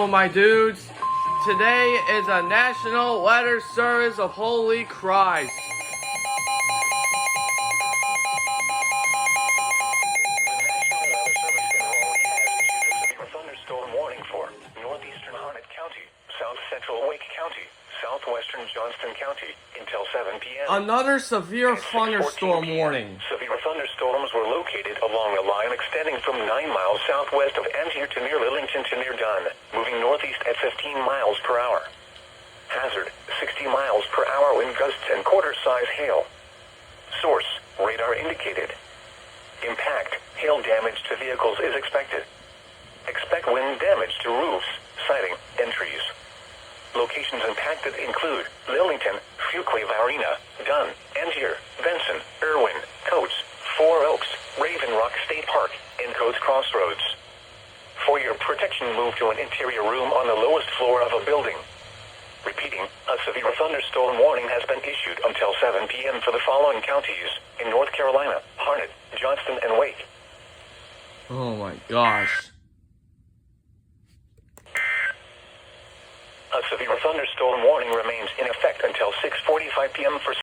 my dudes. Today is a National Weather Service of Holy Christ. Thunderstorm warning for northeastern Harnett County, south central Wake County, southwestern Johnston County until 7 p.m. Another severe At 6:14 thunderstorm p.m., warning. Severe thunderstorms were located along a line extending from 9 miles southwest of Angier to near Lillington to near Dunn, moving northeast at 15 miles per hour. Hazard, 60 miles per hour wind gusts and quarter-size hail. Source, radar indicated. Impact, hail damage to vehicles is expected. Expect wind damage to roofs, siding, and trees. Locations impacted include Lillington, Fuquay Varina, Dunn, Angier, Benson, Irwin, Coates, Four Oaks, Raven Rock State Park, and Coates Crossroads. For your protection, move to an interior room on the lowest floor of a building. Repeating, a severe thunderstorm warning has been issued until 7 p.m. for the following counties in North Carolina: Harnett, Johnston, and Wake. Oh my gosh. A severe thunderstorm warning remains in effect until 6:45 p.m. for